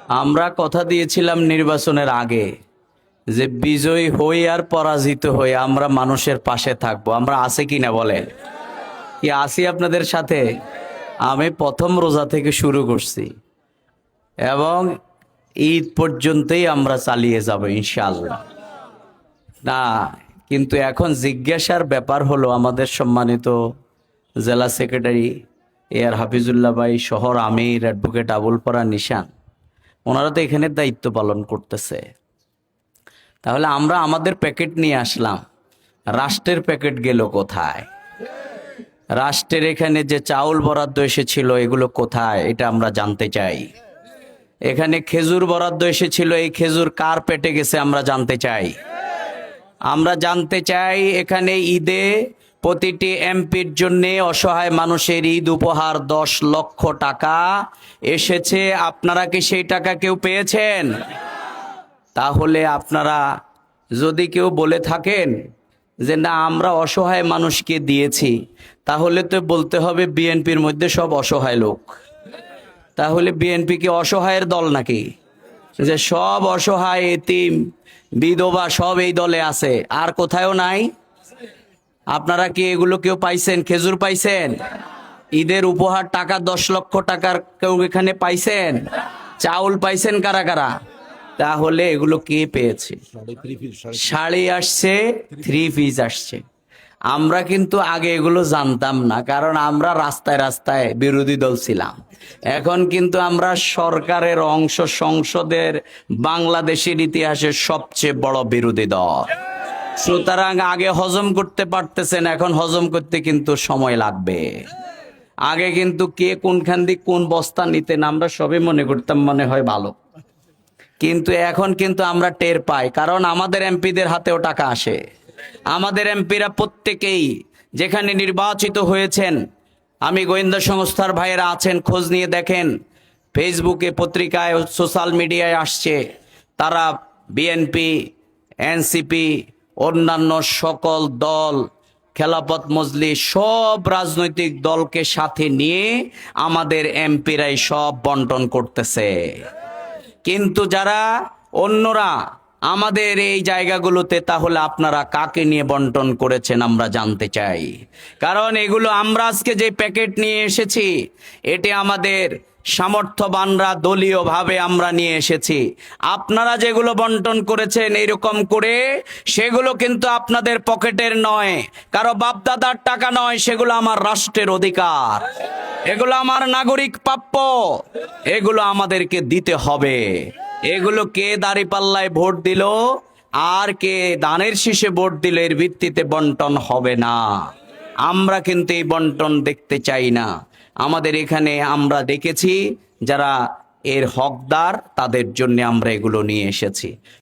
আমরা কথা দিয়েছিলাম নির্বাচনের আগে যে বিজয়ী হই আর পরাজিত হই আমরা মানুষের পাশে থাকবো। আমরা আছি কিনা বলেন? কি আছি আপনাদের সাথে? আমি প্রথম রোজা থেকে শুরু করছি এবং ঈদ পর্যন্তই আমরা চালিয়ে যাব ইনশাআল্লাহ। না, কিন্তু এখন জিজ্ঞাসার ব্যাপার হলো আমাদের সম্মানিত জেলা সেক্রেটারি এআর হাফিজুল্লাহ ভাই, শহর আমির অ্যাডভোকেট আবুল ফরাহ নিশান, ওনারা তো এখানে দায়িত্ব পালন করতেছে। তাহলে আমরা আমাদের প্যাকেট নিয়ে আসলাম, রাষ্ট্রের প্যাকেট গেল কোথায়? রাষ্ট্রের এখানে যে চাউল বরাদ্দ এসেছিল এগুলো কোথায়, এটা আমরা জানতে চাই। এখানে খেজুর বরাদ্দ এসেছিল, এই খেজুর কার পেটে গেছে আমরা জানতে চাই। আমরা জানতে চাই এখানে ঈদে প্রতিটি এমপির জন্য অসহায় মানুষের ঈদ উপহার 10 লক্ষ টাকা এসেছে। আপনারা কি সেই টাকা কেউ পেয়েছেন? তাহলে আপনারা যদি কেউ বলে থাকেন যে না আমরা অসহায় মানুষকে দিয়েছি, তাহলে তো বলতে হবে বিএনপির মধ্যে সব অসহায় লোক। তাহলে বিএনপি কি অসহায়ের দল নাকি? যে সব অসহায় এতিম বিধবা সব এই দলে আছে, আর কোথাও নাই? আপনারা কি এগুলো কেউ পাইছেন? খেজুর পাইছেন? ঈদের উপহার টাকা 10 লক্ষ টাকার কেউ এখানে পাইছেন? চাউল পাইছেন কারা কারা? তাহলে এগুলো কে পেয়েছে? শাড়ি আসছে, 3 পিস আসছে। আমরা কিন্তু আগে এগুলো জানতাম না, কারণ আমরা রাস্তায় রাস্তায় বিরোধী দল ছিলাম। এখন কিন্তু আমরা সরকারের অংশ, সংসদের বাংলাদেশের ইতিহাসের সবচেয়ে বড় বিরোধী দল। সুতরাং আগে হজম করতে পারতেছেন, এখন হজম করতে কিন্তু সময় লাগবে। আগে কিন্তু কে কোনখান দিয়ে কোন বস্তা নিতেন আমরা সবে মনে করতাম মনে হয় ভালো, কিন্তু এখন কিন্তু আমরা টের পাই, কারণ আমাদের এমপিদের হাতেও টাকা আসে। আমাদের এমপিরা প্রত্যেকেই যেখানে নির্বাচিত হয়েছেন, আমি গোয়েন্দা সংস্থার ভাইয়েরা আছেন, খোঁজ নিয়ে দেখেন, ফেসবুকে, পত্রিকায়, সোশ্যাল মিডিয়ায় আসছে, তারা বিএনপি, এনসিপি, অন্যান্য সকল দল, খেলাফত মজলিস, সব রাজনৈতিক দলকে সাথে নিয়ে আমাদের এমপিরাই সব বন্টন করতেছে। কিন্তু যারা অন্যরা আমাদের এই জায়গাগুলোতে, তাহলে আপনারা কাকে নিয়ে বন্টন করেছেন আমরা জানতে চাই। কারণ এগুলো আমরা আজকে যে প্যাকেট নিয়ে এসেছি, এটি আমাদের সামর্থ্যবানরা দলীয়ভাবে আমরা নিয়ে এসেছি। আপনারা যেগুলো বন্টন করেছেন এইরকম করে, সেগুলো কিন্তু আপনাদের পকেটের নয়, কারো বাপদাদার টাকা নয়, সেগুলো আমার রাষ্ট্রের অধিকার, এগুলো আমার নাগরিক প্রাপ্য, এগুলো আমাদেরকে দিতে হবে। এগুলো কে দাঁড়িপাল্লায় ভোট দিল আর কে দানের শীষে ভোট দিল এর ভিত্তিতে বন্টন হবে না। আমরা কিন্তু এই বন্টন দেখতে চাই না। আমাদের এখানে আমরা দেখেছি যারা এর হকদার, তাদের জন্য আমরা এগুলো নিয়ে এসেছি।